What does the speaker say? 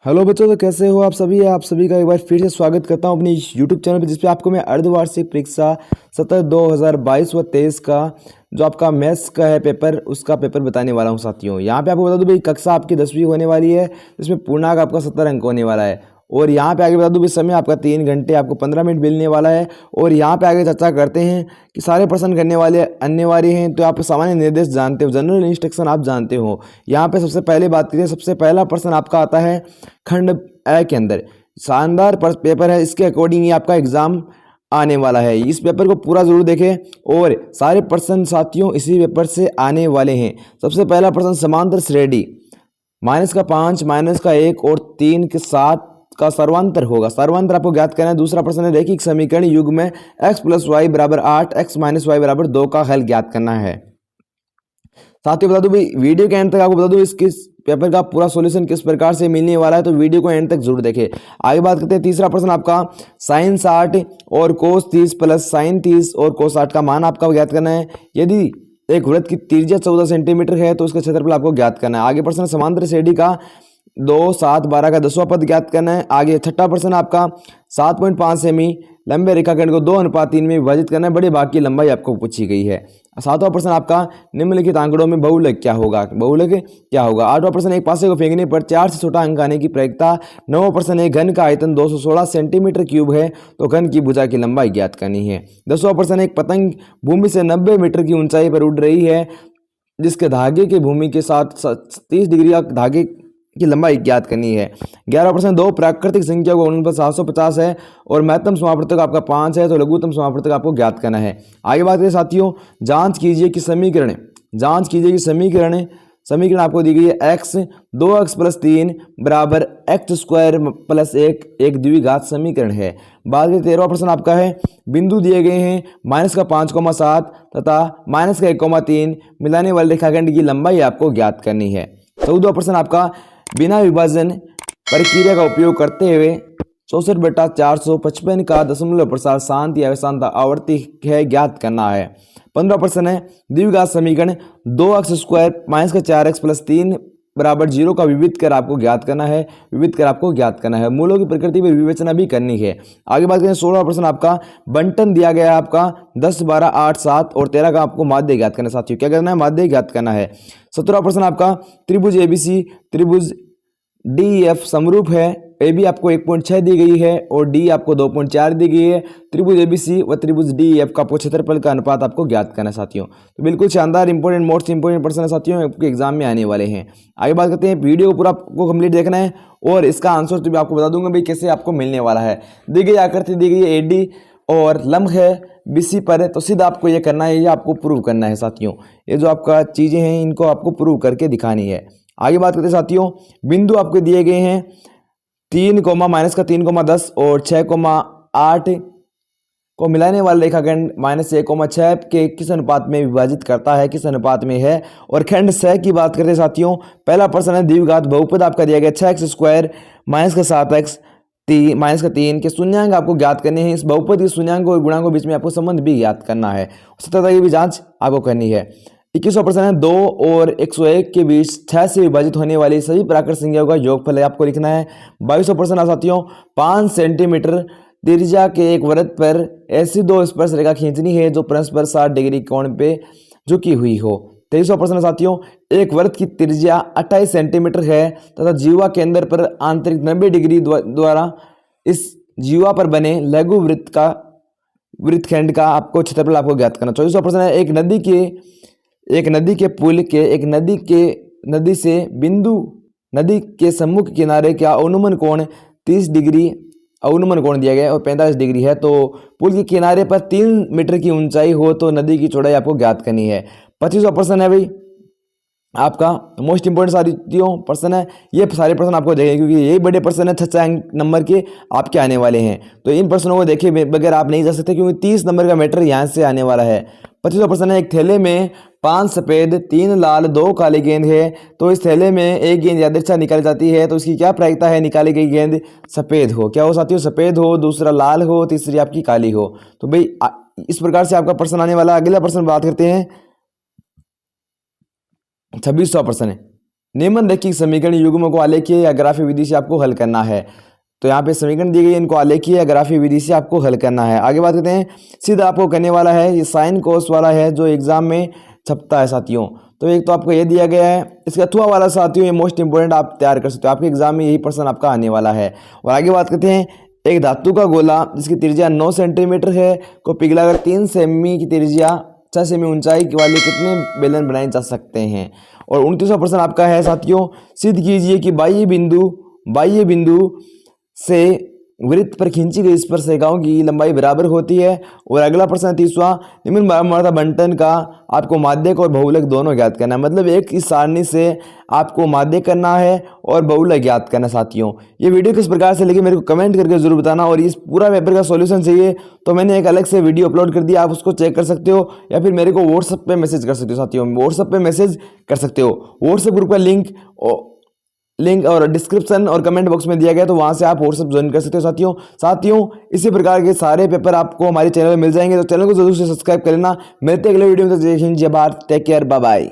Hello बच्चों, तो कैसे हो आप सभी। आप सभी का एक बार फिर से स्वागत करता हूं अपनी यूट्यूब चैनल पर, जिसपे आपको मैं अर्धवार्षिक परीक्षा 2022 व 23 का जो आपका मैथ्स का है पेपर, उसका पेपर बताने वाला हूं साथियों। यहाँ पे आपको बता दूं भाई, कक्षा आपकी 10वीं होने वाली है, जिसमें पूर्णांक आपका 70 अंक होने वाला है। और यहाँ पे आगे बता दूं भाई, समय आपका 3 घंटे आपको 15 मिनट मिलने वाला है। और यहाँ पे आगे चर्चा करते हैं कि सारे प्रश्न करने वाले अनिवार्य हैं, तो आप सामान्य निर्देश जानते हो, जनरल इंस्ट्रक्शन आप जानते हो। यहाँ पे सबसे पहले बात करें, सबसे पहला प्रश्न आपका आता है खंड ए के अंदर। शानदार पेपर है, इसके अकॉर्डिंग ही आपका एग्जाम आने वाला है। इस पेपर को पूरा जरूर देखें और सारे प्रश्न साथियों इसी पेपर से आने वाले हैं। सबसे पहला प्रश्न, समांतर श्रेणी -5 -1 और 3 के 7 का सर्वांतर होगा। सर्वांतर आपको ज्ञात करना है। दूसरा प्रश्न है, रैखिक समीकरण युग में x + y = 8 x - y = 2 का हल ज्ञात करना है। साथ ही बता दूं भाई, वीडियो के एंड तक आपको बता दूं इसके पेपर का पूरा सॉल्यूशन किस प्रकार से मिलने वाला है, तो वीडियो को एंड तक जरूर देखें। आगे बात करते हैं, तीसरा प्रश्न आपका sin 60 और cos 30 प्लस sin 30 और cos 60 का मान आपका ज्ञात करना है। यदि एक वृत्त की त्रिज्या 14 सेंटीमीटर है तो उसका क्षेत्रफल आपको ज्ञात करना है। आगे प्रश्न, समांतर श्रेणी का 2, 7, 12 का 10वां पद ज्ञात करना है। आगे छठा प्रश्न आपका 7.5 सेमी लंबे रेखाखंड को 2:3 में विभाजित करना है। बड़े भाग की लंबाई आपको पूछी गई है। सातवां प्रश्न आपका निम्नलिखित आंकड़ों में बहुलक क्या होगा। बहुलक क्या होगा। आठवां प्रश्न, एक पासे को फेंकने पर 4 से छोटा अंक आने की प्रायिकता। नौवां प्रश्न, एक घन का आयतन 216 सेंटीमीटर क्यूब है तो घन की भुजा की लंबाई ज्ञात करनी है। 10वां प्रश्न, एक पतंग भूमि से 90 मीटर की ऊंचाई पर उड़ रही है, जिसके धागे के भूमि के साथ 30 डिग्री का धागे की लंबाई ज्ञात करनी है। 11वां प्रश्न, दो प्राकृतिक संख्या को गुणनफल 750 है और महत्तम समापवर्तक आपका 5 है तो लघुत्तम समापवर्तक आपको ज्ञात करना है। आगे बात करें साथियों, जांच कीजिए कि समीकरण आपको दी गई है। x 2x + 3 = x² + 1 एक द्विघात समीकरण है। बाद में 13वां प्रश्न आपका है, बिंदु दिए गए हैं -5,7 तथा -1,3 मिलाने वाले रेखाखंड की लंबाई आपको ज्ञात करनी है। 14वां प्रश्न आपका, बिना विभाजन प्रक्रिया का उपयोग करते हुए 64/455 का दशमलव प्रसार शांत या अशांत आवर्ती है, ज्ञात करना है। 15वां प्रश्न है, द्विघात समीकरण 2x² - 4x + 3 = 0 का विविध कर आपको ज्ञात करना है। मूलों की प्रकृति पर विवेचना भी करनी है। आगे बात करें, 16वां प्रश्न आपका बंटन दिया गया है आपका 10, 12, 8, 7 और 13 का आपको माध्य ज्ञात करना है। साथियों क्या करना है, माध्य ज्ञात करना है। 17वां प्रश्न आपका, त्रिभुज ABC त्रिभुज DEF समरूप है। AB आपको 1.6 दी गई है और D आपको 2.4 दी गई है। त्रिभुज ABC व त्रिभुज DEF का आपको क्षेत्रफल का अनुपात आपको ज्ञात करना है साथियों। तो बिल्कुल शानदार इंपॉर्टेंट मोस्ट इंपॉर्टेंट प्रश्न है साथियों, आपके एग्जाम में आने वाले हैं। आगे बात करते हैं, वीडियो को पूरा आपको कंप्लीट देखना है और इसका आंसर तो भी आपको बता दूंगा भाई कैसे आपको मिलने वाला है। दी गई आकृति दी गई है AD और लंब है BC पर है, तो सीधा आपको ये करना है, ये आपको प्रूव करना है साथियों। ये जो आपका चीजें हैं इनको आपको प्रूव करके दिखानी है। आगे बात करते हैं साथियों, बिंदु आपको दिए गए हैं 3, -3,10 और 6,8 को मिलाने वाला रेखाखंड -1,6 के किस अनुपात में विभाजित करता है, किस अनुपात में है। और खंड 6 की बात करते हैं साथियों, पहला प्रश्न है, द्विघात बहुपद आपका दिया गया 6x² - 7x -3 के शून्यांक आपको ज्ञात करने हैं। इस बहुपद के शून्यांक और गुणांक के बीच में आपको संबंध भी ज्ञात करना है, सत्यता की भी जांच आपको करनी है। 21वां प्रश्न है, 2 और 101 के बीच 6 से विभाजित होने वाली सभी प्राकृत संख्याओं का योगफल आपको लिखना है। 22वां प्रश्न है साथियों, 5 सेंटीमीटर त्रिज्या के एक वृत्त पर ऐसी दो स्पर्श रेखा खींचनी है जो परस्पर 60 डिग्री कोण पे झुकी हुई हो। 23वां प्रश्न है साथियों, एक वृत्त की त्रिज्या 28 सेंटीमीटर है तथा जीवा केंद्र पर आंतरिक 90 डिग्री द्वारा इस जीवा पर बने लघु वृत्तखंड का आपको क्षेत्रफल आपको ज्ञात करना। 24वां प्रश्न है, एक नदी के पुल के नदी से बिंदु नदी के सम्मुख किनारे का अनुमान कोण 30 डिग्री अनुमान कोण दिया गया है और 45 डिग्री है। तो पुल के किनारे पर 3 मीटर की ऊंचाई हो तो नदी की चौड़ाई आपको ज्ञात करनी है। 25वां प्रश्न है भाई आपका मोस्ट इंपोर्टेंट साथियों प्रश्न है। ये सारे प्रश्न आपको देखें क्योंकि यही बड़े प्रश्न है, 6 नंबर के आपके आने वाले हैं। तो इन प्रश्नों को देखे बगैर आप नहीं जा सकते क्योंकि 30 नंबर का मैटर यहाँ से आने वाला है। 25वां प्रश्न है, एक थैले में 5 सफेद 3 लाल 2 काले गेंद है तो इस थैले में एक गेंद यादृच्छा निकाली जाती है तो इसकी क्या प्रायिकता है, निकाली गई गेंद सफेद हो। क्या हो साथियों, सफेद हो, दूसरा लाल हो, तीसरी आपकी काली हो। तो भाई इस प्रकार से आपका प्रश्न आने वाला। अगला प्रश्न बात करते हैं 26वां प्रश्न है। निम्नलिखित समीकरण युग्म को आलेखीय या ग्राफीय विधि से आपको हल करना है। तो यहाँ पे समीकरण दी गई है, इनको आलेखीय या ग्राफीय विधि से आपको हल करना है। आगे बात करते हैं, सीधा आपको करने वाला है ये साइन कोस वाला है जो एग्जाम में छपता है साथियों। तो एक तो आपको ये दिया गया है, इसका अथवा वाला साथियों ये मोस्ट इंपोर्टेंट आप तैयार कर सकते हो, आपके एग्जाम में यही प्रश्न आपका आने वाला है। और आगे बात करते हैं, एक धातु का गोला जिसकी त्रिज्या 9 सेंटीमीटर है को पिघलाकर 3 सेमी की त्रिज्या 6 सेमी ऊंचाई वाले कितने बेलन बनाए जा सकते हैं। और 29वां प्रश्न आपका है साथियों, सिद्ध कीजिए कि बाह्य बिंदु से वृत्त पर खींची गई स्पर्श रेखाओं की लंबाई बराबर होती है। और अगला प्रश्न 30वां, निम्न बारंबारता बंटन का आपको माध्यक और बहुलक दोनों ज्ञात करना है। मतलब एक इस सारणी से आपको माध्यक करना है और बहुलक ज्ञात करना है साथियों। ये वीडियो किस प्रकार से लगी मेरे को कमेंट करके जरूर बताना। और इस पूरा पेपर का सॉल्यूशन चाहिए तो मैंने एक अलग से वीडियो अपलोड कर दिया, आप उसको चेक कर सकते हो या फिर मेरे को व्हाट्सएप पे मैसेज कर सकते हो साथियों। व्हाट्सएप पे मैसेज कर सकते हो, व्हाट्सएप ग्रुप का लिंक और डिस्क्रिप्शन और कमेंट बॉक्स में दिया गया, तो वहां से आप व्हाट्सएप ज्वाइन कर सकते हो साथियों। इसी प्रकार के सारे पेपर आपको हमारे चैनल में मिल जाएंगे, तो चैनल को जरूर से सब्सक्राइब कर लेना। मिलते हैं अगले वीडियो में, जय हिंद जय Bharat, take care, bye bye.